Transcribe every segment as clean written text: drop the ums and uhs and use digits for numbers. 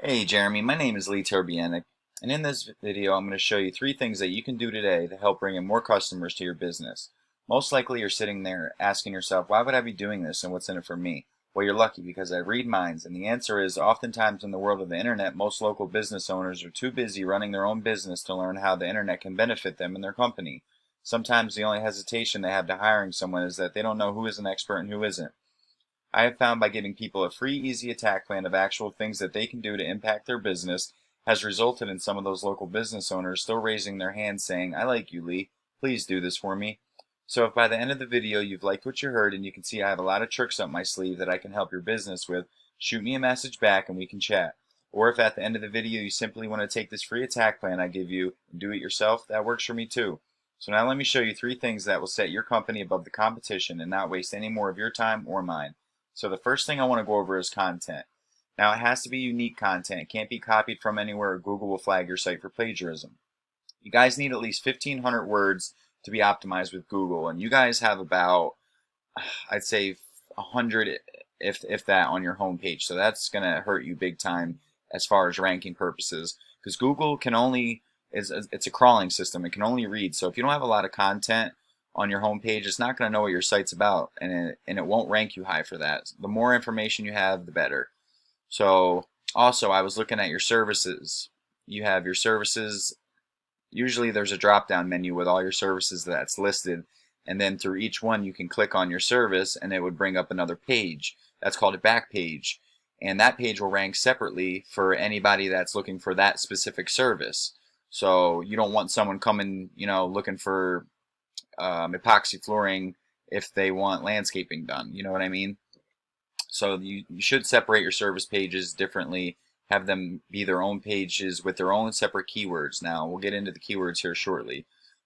Hey Jeremy, my name is Lee Turbianic, and in this video I'm going to show you 3 things that you can do today to help bring in more customers to your business. Most likely you're sitting there asking yourself, why would I be doing this and what's in it for me? Well, you're lucky because I read minds, and the answer is oftentimes in the world of the internet, most local business owners are too busy running their own business to learn how the internet can benefit them and their company. Sometimes the only hesitation they have to hiring someone is that they don't know who is an expert and who isn't. I have found by giving people a free, easy attack plan of actual things that they can do to impact their business has resulted in some of those local business owners still raising their hands saying, I like you, Lee. Please do this for me. So if by the end of the video you've liked what you heard and you can see I have a lot of tricks up my sleeve that I can help your business with, shoot me a message back and we can chat. Or if at the end of the video you simply want to take this free attack plan I give you and do it yourself, that works for me too. So now let me show you 3 things that will set your company above the competition and not waste any more of your time or mine. So the first thing I want to go over is content. Now it has to be unique content. It can't be copied from anywhere or Google will flag your site for plagiarism. You guys need at least 1,500 words to be optimized with Google, and you guys have about, I'd say, 100 if that on your homepage. So that's going to hurt you big time as far as ranking purposes because Google can only it's a crawling system. It can only read. So if you don't have a lot of content on your homepage, it's not going to know what your site's about, and it won't rank you high for that. The more information you have, the better. So also, I was looking at your services. You have your services. Usually there's a drop down menu with all your services that's listed, and then through each one you can click on your service and it would bring up another page. That's called a back page, and that page will rank separately for anybody that's looking for that specific service. So you don't want someone coming, looking for epoxy flooring if they want landscaping done. You know what I mean? So you should separate your service pages differently, have them be their own pages with their own separate keywords. Now, we'll get into the keywords here shortly,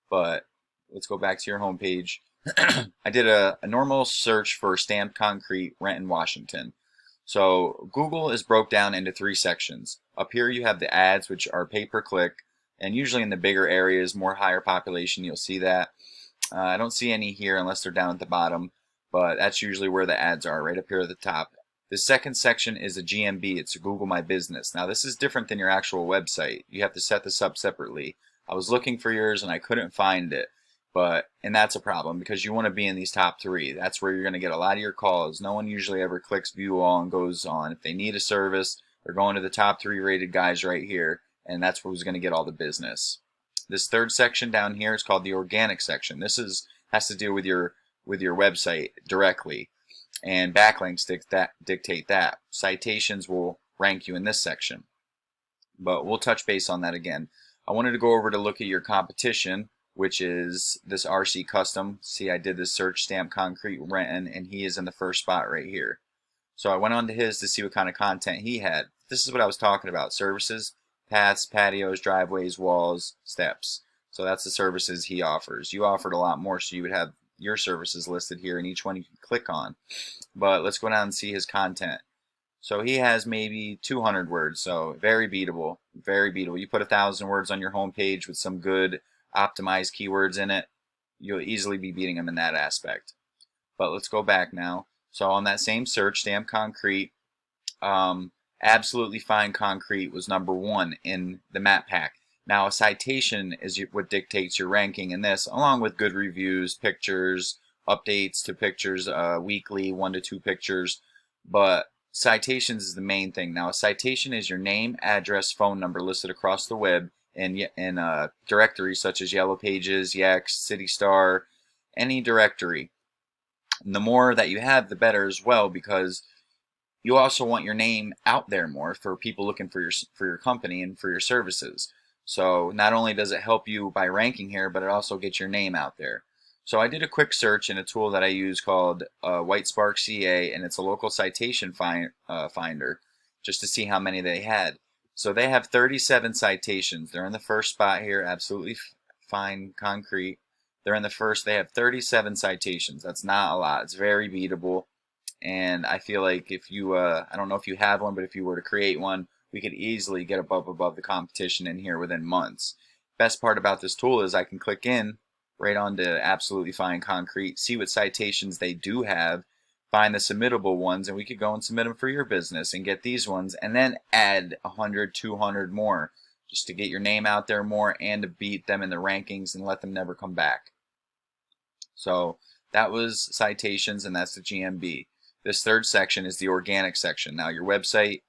but let's go back to your home page. I did a normal search for stamped concrete, Renton, Washington. So Google is broke down into 3 sections. Up here you have the ads, which are pay per click, and usually in the bigger areas, more higher population, you'll see that. I don't see any here unless they're down at the bottom, but that's usually where the ads are, right up here at the top. The second section is a GMB. It's a Google My Business. Now this is different than your actual website. You have to set this up separately. I was looking for yours and I couldn't find it, and that's a problem because you want to be in these top 3. That's where you're going to get a lot of your calls. No one usually ever clicks view all and goes on. If they need a service, they're going to the top 3 rated guys right here, and that's who's going to get all the business. This third section down here is called the organic section. Has to do with your website directly, and backlinks dictate that. Citations will rank you in this section, but we'll touch base on that again. I wanted to go over to look at your competition, which is this RC Custom. See, I did this search, Stamp Concrete Renton, and he is in the first spot right here. So I went on to his to see what kind of content he had. This is what I was talking about: services, paths, patios, driveways, walls, steps. So that's the services he offers. You offered a lot more, so you would have your services listed here, and each one you can click on. But let's go down and see his content. So he has maybe 200 words, so very beatable, very beatable. You put 1,000 words on your homepage with some good optimized keywords in it, you'll easily be beating him in that aspect. But let's go back now. So on that same search, Stamp Concrete, absolutely fine concrete was #1 in the map pack. Now a citation is what dictates your ranking in this, along with good reviews, pictures, updates to pictures, weekly 1 to 2 pictures. But citations is the main thing. Now a citation is your name, address, phone number listed across the web in directories such as Yellow Pages, Yext, City Star, any directory. And the more that you have, the better as well, because you also want your name out there more for people looking for your company and for your services. So not only does it help you by ranking here, but it also gets your name out there. So I did a quick search in a tool that I use called Whitespark CA, and it's a local citation finder, just to see how many they had. So they have 37 citations. They're in the first spot here, absolutely fine concrete. They're in the first. They have 37 citations. That's not a lot. It's very beatable. And I feel like if you, I don't know if you have one, but if you were to create one, we could easily get above the competition in here within months. Best part about this tool is I can click in right onto absolutely fine concrete, see what citations they do have, find the submittable ones, and we could go and submit them for your business and get these ones, and then add 100, 200 more just to get your name out there more and to beat them in the rankings and let them never come back. So that was citations, and that's the GMB. This third section is the organic section. Now your website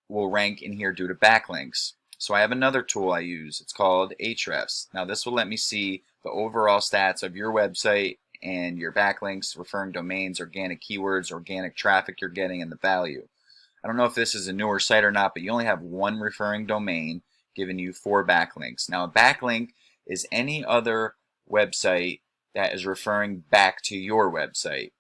will rank in here due to backlinks. So I have another tool I use. It's called Ahrefs. Now this will let me see the overall stats of your website and your backlinks, referring domains, organic keywords, organic traffic you're getting, and the value. I don't know if this is a newer site or not, but you only have one referring domain giving you 4 backlinks. Now a backlink is any other website that is referring back to your website.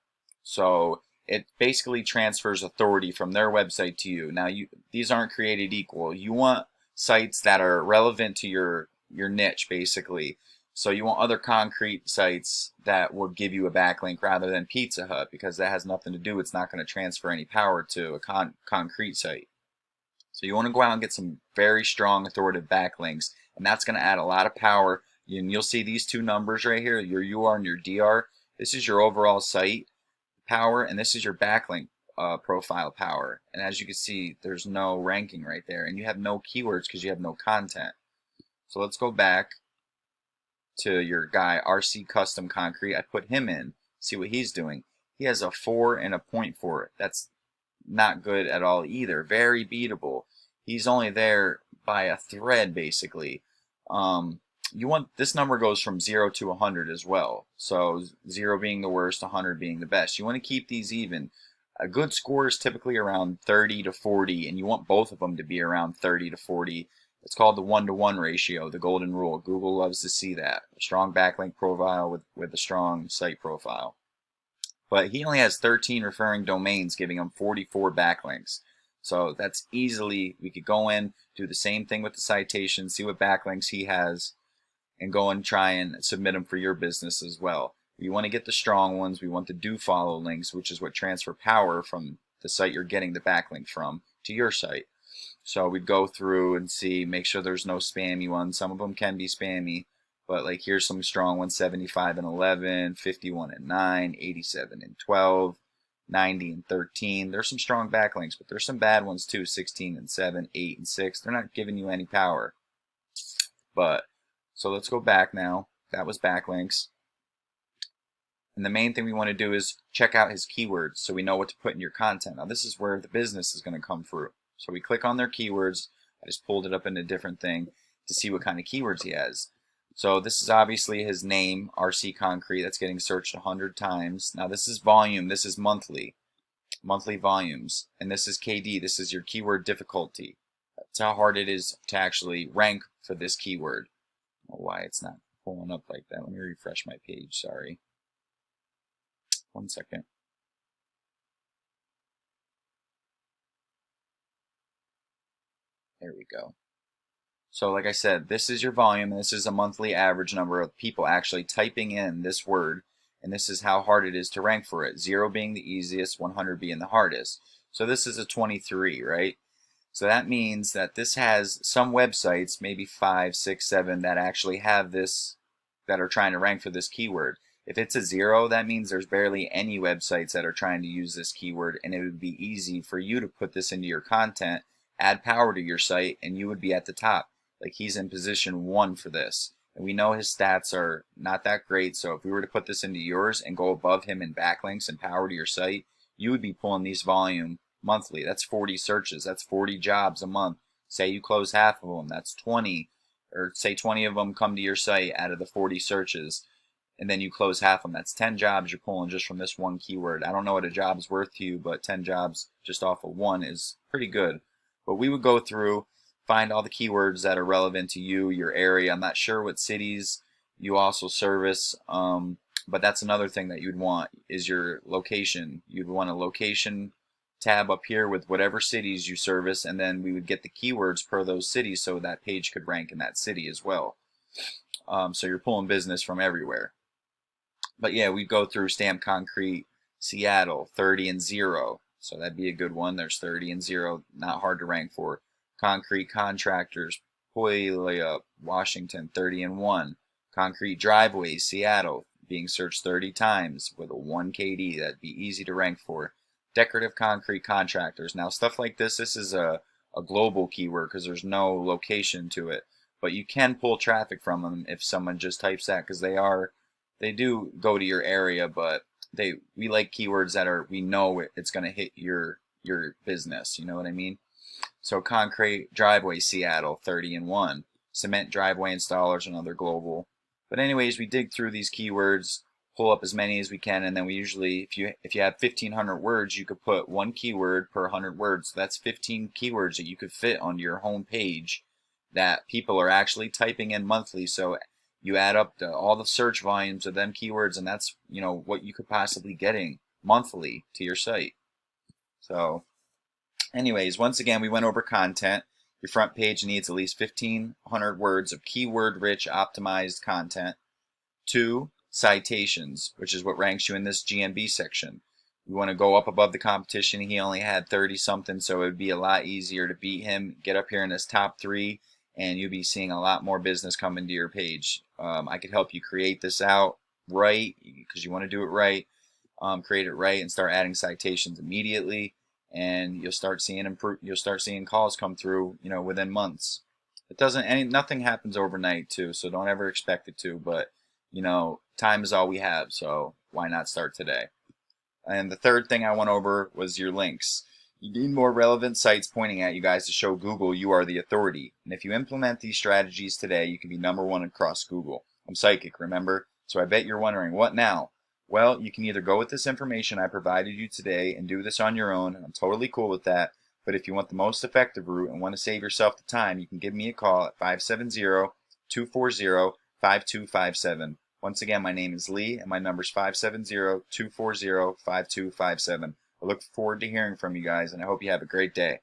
So it basically transfers authority from their website to you. Now these aren't created equal. You want sites that are relevant to your niche, basically. So you want other concrete sites that will give you a backlink rather than Pizza Hut, because that has nothing to do. It's not going to transfer any power to a concrete site. So you want to go out and get some very strong authoritative backlinks, and that's going to add a lot of power. And you'll see these two numbers right here, your UR and your DR. This is your overall site power, and this is your backlink profile power. And as you can see, there's no ranking right there, and you have no keywords because you have no content. So let's go back to your guy, RC Custom Concrete. I put him in, see what he's doing. He has a 4 and a 0.4. That's not good at all either. Very beatable. He's only there by a thread, basically. You want this number goes from 0 to 100 as well. So 0 being the worst, 100 being the best. You want to keep these even. A good score is typically around 30 to 40, and you want both of them to be around 30 to 40. It's called the 1-to-1 ratio, the golden rule. Google loves to see that. A strong backlink profile with a strong site profile. But he only has 13 referring domains, giving him 44 backlinks. So that's easily, we could go in, do the same thing with the citation, see what backlinks he has, and go and try and submit them for your business as well. We want to get the strong ones. We want the do follow links, which is what transfer power from the site you're getting the backlink from to your site. So we'd go through and see, make sure there's no spammy ones. Some of them can be spammy, but like here's some strong ones: 75 and 11, 51 and 9, 87 and 12, 90 and 13. There's some strong backlinks, but there's some bad ones too: 16 and 7, 8 and 6. They're not giving you any power. But so let's go back now. That was backlinks. And the main thing we want to do is check out his keywords so we know what to put in your content. Now this is where the business is going to come through. So we click on their keywords. I just pulled it up in a different thing to see what kind of keywords he has. So this is obviously his name, RC Concrete. That's getting searched 100 times. Now this is volume. This is monthly volumes. And this is KD. This is your keyword difficulty. That's how hard it is to actually rank for this keyword. I don't know why it's not pulling up like that. Let me refresh my page. Sorry. 1 second. There we go. So like I said, this is your volume, and this is a monthly average number of people actually typing in this word, and this is how hard it is to rank for it. 0 being the easiest, 100 being the hardest. So this is a 23, right? So that means that this has some websites, maybe 5, 6, 7, that actually have this, that are trying to rank for this keyword. If it's a 0, that means there's barely any websites that are trying to use this keyword, and it would be easy for you to put this into your content, add power to your site, and you would be at the top. Like he's in position 1 for this. And we know his stats are not that great, so if we were to put this into yours and go above him in backlinks and power to your site, you would be pulling these volume monthly. That's 40 searches. That's 40 jobs a month. Say you close half of them. That's 20. Or say 20 of them come to your site out of the 40 searches, and then you close half of them. That's 10 jobs you're pulling just from this one keyword. I don't know what a job's worth to you, but 10 jobs just off of one is pretty good. But we would go through, find all the keywords that are relevant to you, your area. I'm not sure what cities you also service, but that's another thing that you'd want is your location. You'd want a location tab up here with whatever cities you service, and then we would get the keywords per those cities so that page could rank in that city as well. So you're pulling business from everywhere. But yeah, we'd go through Stamp Concrete, Seattle, 30 and 0. So that'd be a good one. There's 30 and 0, not hard to rank for. Concrete Contractors, Puyallup, Washington, 30 and 1. Concrete Driveways, Seattle, being searched 30 times with a 1 KD. That'd be easy to rank for. Decorative concrete contractors. Now stuff like this is a global keyword because there's no location to it. But you can pull traffic from them if someone just types that, because they do go to your area, but we like keywords that we know it's going to hit your business. You know what I mean? So concrete driveway Seattle 30 and 1. Cement driveway installers, another global. But anyways, we dig through these keywords, pull up as many as we can, and then we usually, if you have 1,500 words, you could put one keyword per 100 words. So that's 15 keywords that you could fit on your home page that people are actually typing in monthly. So you add up all the search volumes of them keywords, and that's what you could possibly getting monthly to your site. So anyways, once again, we went over content. Your front page needs at least 1,500 words of keyword-rich optimized content. 2, citations, which is what ranks you in this GMB section. You want to go up above the competition. He only had 30 something, so it would be a lot easier to beat him. Get up here in this top 3, and you'll be seeing a lot more business coming to your page. I could help you create this out right, because you want to do it right. Create it right and start adding citations immediately, and you'll start seeing calls come through, within months. Nothing happens overnight too, so don't ever expect it to, but time is all we have, so why not start today? And the third thing I went over was your links. You need more relevant sites pointing at you guys to show Google you are the authority. And if you implement these strategies today, you can be #1 across Google. I'm psychic, remember? So I bet you're wondering, what now? Well, you can either go with this information I provided you today and do this on your own, and I'm totally cool with that. But if you want the most effective route and want to save yourself the time, you can give me a call at 570-240-5257. Once again, my name is Lee, and my number is 570-240-5257. I look forward to hearing from you guys, and I hope you have a great day.